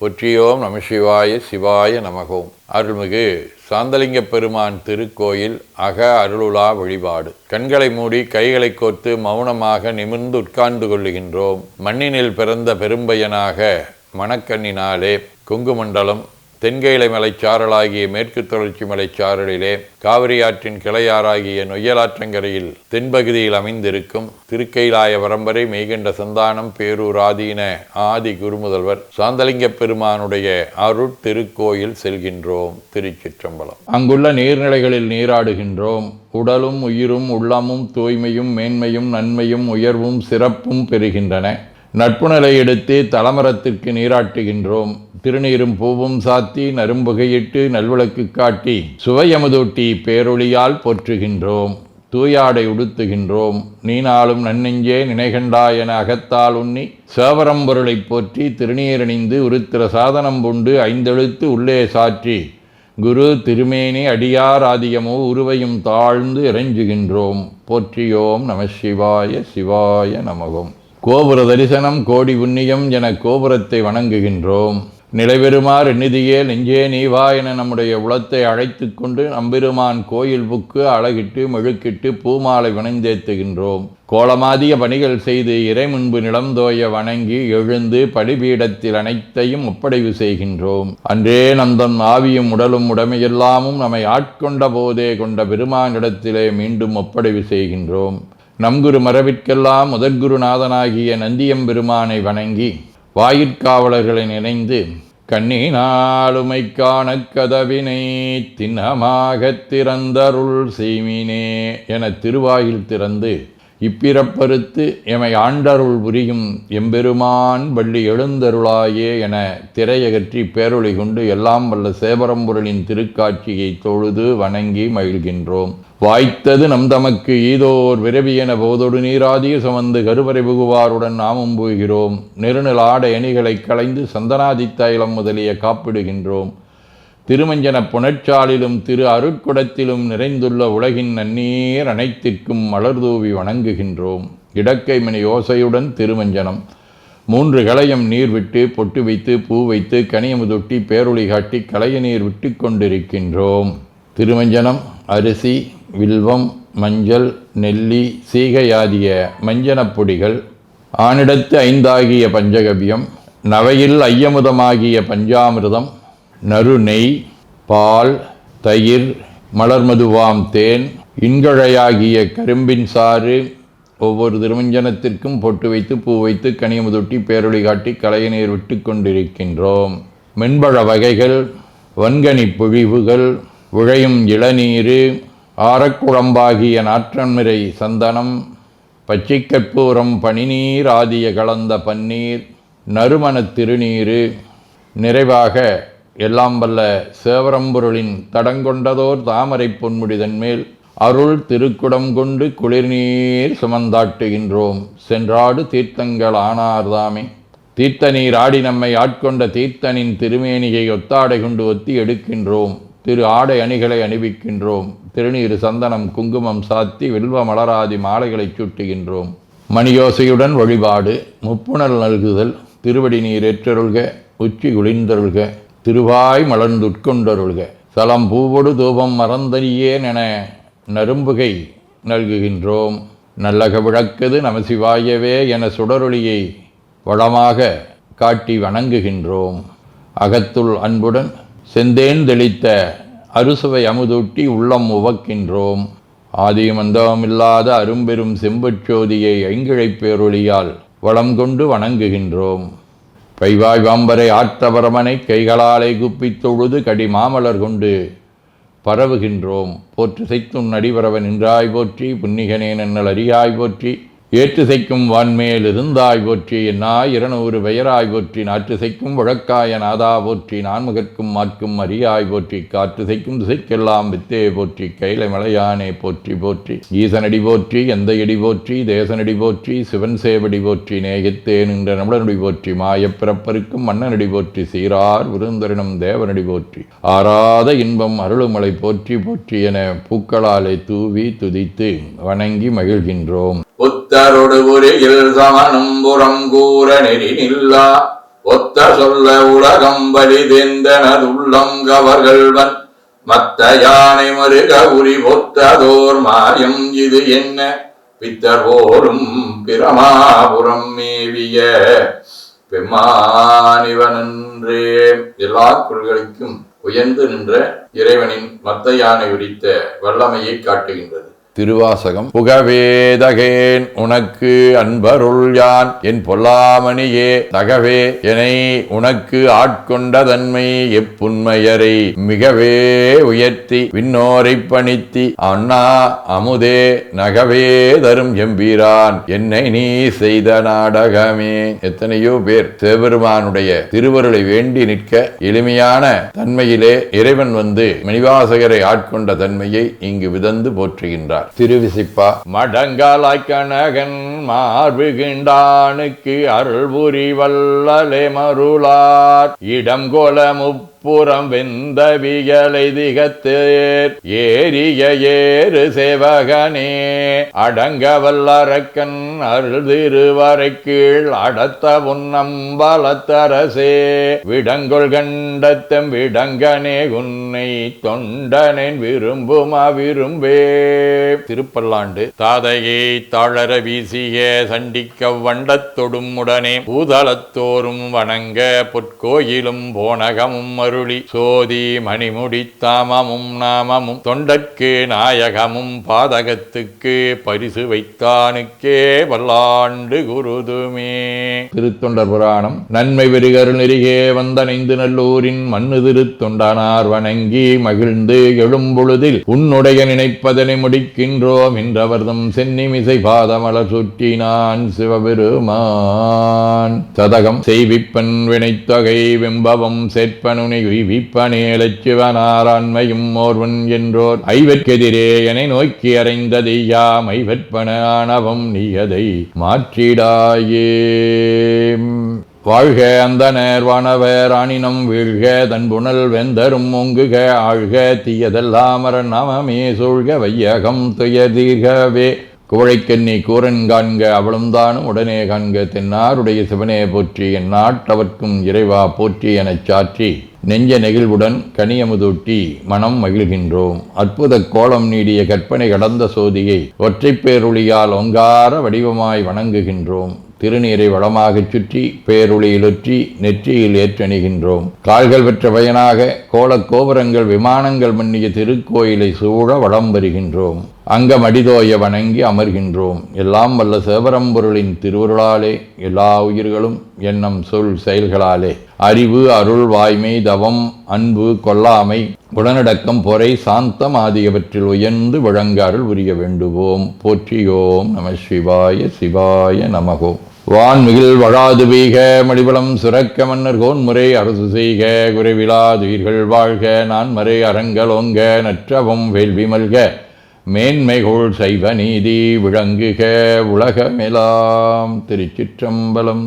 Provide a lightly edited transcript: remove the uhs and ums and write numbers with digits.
போற்றியோம் நம சிவாய சிவாய நமகோம். அருள்மிகு சாந்தலிங்க பெருமான் திருக்கோயில் அக அருளுலா வழிபாடு. கண்களை மூடி கைகளை கோர்த்து மௌனமாக நிமிர்ந்து உட்கார்ந்து கொள்ளுகின்றோம். மண்ணினில் பிறந்த பெரும்பையனாக மணக்கண்ணினாலே கொங்குமண்டலம் தென்கைலை மலைச்சாரலாகிய மேற்கு தொடர்ச்சி மலைச்சாரலிலே காவிரி ஆற்றின் கிளையாறாகிய நொய்யலாற்றங்கரையில் தென்பகுதியில் அமைந்திருக்கும் திருக்கைலாய வரம்பரை மெய்கண்ட சந்தானம் பேரூர் ஆதீன ஆதி குருமுதல்வர் சாந்தலிங்க பெருமானுடைய அருட் திருக்கோயில் செல்கின்றோம். திருச்சிற்றம்பலம். அங்குள்ள நீர்நிலைகளில் நீராடுகின்றோம். உடலும் உயிரும் உள்ளமும் தூய்மையும் மேன்மையும் நன்மையும் உயர்வும் சிறப்பும் பெறுகின்றன. நட்புணலை எடுத்து தலமரத்திற்கு நீராட்டுகின்றோம். திருநீரும் பூவும் சாத்தி நரும்புகையிட்டு நல்விளக்கு காட்டி சுவையமுதூட்டி பேரொளியால் போற்றுகின்றோம். தூயாடை உடுத்துகின்றோம். நீனாலும் நன்னெஞ்சே நினைகண்டா என அகத்தால் உண்ணி சேவரம்பொருளை போற்றி திருநீரணிந்து உருத்திர சாதனம் பூண்டு ஐந்தெழுத்து உள்ளே சாற்றி குரு திருமேனி அடியார் ஆதியமோ உருவையும் தாழ்ந்து இறைஞ்சுகின்றோம். போற்றியோம் நம சிவாய சிவாய நமகம். கோபுர தரிசனம் கோடி புண்ணியம் என கோபுரத்தை வணங்குகின்றோம். நிலைபெறுமாறு நிதியே நெஞ்சே நீவா என நம்முடைய உளத்தை அழைத்து கொண்டு நம்பெருமான் கோயில் புக்கு அழகிட்டு மெழுக்கிட்டு பூமாலை வணந்தேத்துகின்றோம். கோலமாதிய பணிகள் செய்து இறை முன்பு நிலந்தோய வணங்கி எழுந்து படிபீடத்தில் அனைத்தையும் ஒப்படைவு செய்கின்றோம். அன்றே நந்தன் ஆவியும் உடலும் உடமையெல்லாமும் நம்மை ஆட்கொண்ட போதே கொண்ட பெருமானிடத்திலே மீண்டும் ஒப்படைவு செய்கின்றோம். நம் குரு மரபிற்கெல்லாம் முதற்குருநாதனாகிய நந்தியம்பெருமானை வணங்கி வாயிற்காவலர்களை நினைந்து கண்ணினாலுமை காண கதவினை திண்ணமாகத் திறந்தருள் செய்மினே என திருவாயில் திறந்து இப்பிறப்பறுத்து எமை ஆண்டருள் புரியும் எம்பெருமான் வள்ளி எழுந்தருளாயே என திரையகற்றி பேரொளி கொண்டு எல்லாம் வல்ல சேபரம்பொருளின் திருக்காட்சியை தொழுது வணங்கி மகிழ்கின்றோம். வாய்த்தது நம் தமக்கு ஈதோர் விரவி என போதொடு நீராதிய சுமந்து கருவறை புகுவாருடன் நாமும் போகிறோம். நெருநில ஆடை அணிகளை களைந்து சந்தனாதி தைலம் முதலிய காப்பிடுகின்றோம். திருமஞ்சன புனற்சாலிலும் திரு அருட்குடத்திலும் நிறைந்துள்ள உலகின் நன்னீர் அனைத்திற்கும் மலர்தூவி வணங்குகின்றோம். இடக்கைமணி ஓசையுடன் திருமஞ்சனம் 3 களையம் நீர் விட்டு பொட்டு வைத்து பூ வைத்து கனியமுதொட்டி பேரொளி காட்டி களைய நீர் விட்டு கொண்டிருக்கின்றோம். திருமஞ்சனம் அரிசி வில்வம் மஞ்சள் நெல்லி சீகையாதிய மஞ்சனப் பொடிகள், ஆனிடத்து 5 ஆகிய பஞ்சகவியம், நவையில் ஐயமுதமாகிய பஞ்சாமிர்தம், நறு நெய், பால், தயிர், மலர்மதுவாம் தேன், இன்கழையாகிய கரும்பின் சாறு ஒவ்வொரு திருமஞ்சனத்திற்கும் பொட்டு வைத்து பூ வைத்து கனியமுதொட்டி பேரொளி காட்டி களைய நீர் விட்டு கொண்டிருக்கின்றோம். மென்பழ வகைகள், வன்கனி பொழிவுகள், உழையும் இளநீர், ஆரக்குழம்பாகிய நாற்றன்மிரை சந்தனம், பச்சைக்கற்பூரம் பனிநீர் ஆதிய கலந்த பன்னீர், நறுமணத் திருநீர், நிறைவாக எல்லாம் வல்ல சேவரம்பொருளின் தடங்கொண்டதோர் தாமரை பொன்முடிதன் மேல் அருள் திருக்குடம் கொண்டு குளிர்நீர் சுமந்தாட்டுகின்றோம். சென்றாடு தீர்த்தங்கள் ஆனார்தாமே. தீர்த்த நீர் ஆடி நம்மை ஆட்கொண்ட தீர்த்தனின் திருமேனியை ஒத்தாடை கொண்டு ஒத்தி எடுக்கின்றோம். திரு ஆடை அணிகளை அணிவிக்கின்றோம். திருநீர் சந்தனம் குங்குமம் சாத்தி வில்வ மலராதி மாலைகளை சூட்டுகின்றோம். மணியோசையுடன் வழிபாடு. முப்புணல் நல்குதல். திருவடி நீர் ஏற்றருள்க. உச்சி குளிர்ந்தருள்க. திருவாய் மலர்ந்துட்கொண்டருள்க. சலம் பூவொடு தூபம் மறந்தறியேன் என நரும்புகை நல்குகின்றோம். நல்லக விளக்குது நமசிவாயவே என சுடரொளியை வளமாக காட்டி வணங்குகின்றோம். அகத்துள் அன்புடன் செந்தேன் தெளித்த அறுசுவை அமுதூட்டி உள்ளம் உவக்கின்றோம். ஆதியும் அந்தமில்லாத அரும்பெரும் செம்புச்சோதியை ஐங்கிழைப் பேரொளியால் வளம் கொண்டு வணங்குகின்றோம். பைவாய் வாம்பரை ஆற்றவரமனை கைகளாலை குப்பித் தொழுது கடி மாமலர் கொண்டு பரவுகின்றோம். போற்று செய்தும் நடிபரவன் நின்றாய் போற்றி. புன்னிகனே நன்னல் அறியாய் போற்றி. ஏற்று செய்க்கும் வான்மேல் இருந்தாய் போற்றி. என்னாய் 200 பெயராய் போற்றி. நாற்று செய்க்கும் வழக்காய நாதா போற்றி. நான்முகற்கும் மாற்கும் அறியாய் போற்றி. காற்று செய்க்கும் திசைக்கெல்லாம் வித்தே போற்றி. கைலை மலையானே போற்றி போற்றி. ஈசனடி போற்றி. எந்தையடி போற்றி. தேசனடி போற்றி. சிவன் சேவடி போற்றி. நேயத்தே நின்ற நம்மளனடி போற்றி. மாயப்பிறப்பருக்கும் மன்னனடி போற்றி. சீரார் விருந்தரினம் தேவனடி போற்றி. ஆராத இன்பம் அருளுமலை போற்றி போற்றி என பூக்களாலே தூவி துதித்து வணங்கி மகிழ்கின்றோம். புத்தரொடு உரையில் சமனும் புறங்கூற நெறி நில்லா ஒத்த சொல்ல உலகம் வலிதெந்தனதுள்ளம் கவர்கள்வன் மத்த யானை மருக உரி ஒத்ததோர் மாயம் இது என்ன பித்தர் போரும் பிரமாபுரம் மேவிய பெம்மானிவனன்றே. எல்லா குரல்களுக்கும் உயர்ந்து நின்ற இறைவனின் மத்த யானை உரித்த வல்லமையை காட்டுகின்றது. திருவாசகம். புகவேதகேன் உனக்கு அன்பருள் யான் என் பொல்லாமணியே தகவே எனை உனக்கு ஆட்கொண்ட தன்மை எப்புண்மையரை மிகவே உயர்த்தி விண்ணோரை பணித்தி அண்ணா அமுதே நகவே தரும் எம்பீரான் என்னை நீ செய்த நாடகமே. எத்தனையோ பேர் சிவபெருமானுடைய திருவருளை வேண்டி நிற்க எளிமையான தன்மையிலே இறைவன் வந்து மணிவாசகரை ஆட்கொண்ட தன்மையை இங்கு விதந்து போற்றுகின்றார். திருவிசிப்பா. மடங்காலாய் கனகன் மார்புகின்றானுக்கு அருள் புரி வல்லலே மருளார் இடம் கோல புறம் வெந்த வியலை திகத்தேர் ஏரிய ஏறு சேவகனே அடங்க வல்லரக்கன் அருள் திருவரை கீழ் அடத்த உன்னம்பலத்தரசே விடங்கொள் கண்டத்தம் விடங்கனே உன்னை தொண்டனேன் விரும்புமா விரும்பே. திருப்பல்லாண்டு. தாதையை தாழற வீசிய சண்டிக்க வண்டத்தொடும் உடனே பூதலத்தோறும் வணங்க பொற்கோயிலும் போனகமும் அருளி சோதி மணிமுடி தாமமும் நாமமும் தொண்டற்கு நாயகமும் பாதகத்துக்கு பரிசு வைத்தானுக்கே வல்லாண்டு குருதுமே. திருத்தொண்டர் புராணம். நன்மை வெறுகரு நெறிகே வந்தனைந்து நல்லூரின் மண்ணு திருத்தொண்டானார் வணங்கி மகிழ்ந்து எழும்பொழுதில் உன்னுடைய நினைப்பதனை முடிக்கின்றோம் என்றவர்தம் சென்னிமிசை பாதமலர் சுற்றினான் சிவபெருமான். சதகம். செய்விப்பன் வினைத்தொகை வெம்பவம் சேர்ப்பனுனை விப்பனேலச்சிவனாராண்மையும் ஓர்வன் என்றோர் ஐவர்க்கெதிரே என நோக்கி அறைந்ததை யாம் ஐவற்பன ஆணவம் நீயதை மாற்றிடாயே. வாழ்க அந்தனர் வானவர் ஆணினம் வீழ்க தன்புணல் வெந்தரும் ஒங்குக ஆழ்க தீயதெல்லாமர நாமமே சூழ்க வையகம் துயதீர்கவே. குவழைக்கண்ணி கூரன் காண்க அவளும்தானும் உடனே காண்க தென்னாருடைய சிவனே போற்றி என் நாட்டவர்க்கும் இறைவா போற்றி எனச் சாற்றி நெஞ்ச நெகிழ்வுடன் கனியமுதூட்டி மனம் மகிழ்கின்றோம். அற்புத கோலம் நீடிய கற்பனை கடந்த சோதியை ஒற்றைப் பேருளியால் ஒங்கார வடிவமாய் வணங்குகின்றோம். திருநீரை வளமாகச் சுற்றி பேருளியிலொற்றி நெற்றியில் ஏற்றணிகின்றோம். கால்கள் பெற்ற பயனாக கோலக் கோபுரங்கள் விமானங்கள் மன்னிய திருக்கோயிலை சூழ வளம் வருகின்றோம். அங்கமடிதோய வணங்கி அமர்கின்றோம். எல்லாம் வல்ல சிவபரம்பொருளின் திருவருளாலே எல்லா உயிர்களும் எண்ணம் சொல் செயல்களாலே அறிவு அருள் வாய்மை தவம் அன்பு கொல்லாமை குணநடக்கம் பொறை சாந்தம் ஆகியவற்றில் உயர்ந்து வழங்க அருள் புரிய வேண்டுவோம். போற்றியோம் நம சிவாய சிவாய நமகோம். வான்மிகில் வழாது வீக மடிவளம் சுரக்க மன்னர் கோன்முறை அரசு செய்க குறைவிலாதுயிர்கள் வாழ்க நான்மறை அறங்கலோங்க நற்றவம் வேள்வி மல்க மேன்மைகோள் சைவ நீதி விளங்குக உலகமெலாம். திருச்சிற்றம்பலம்.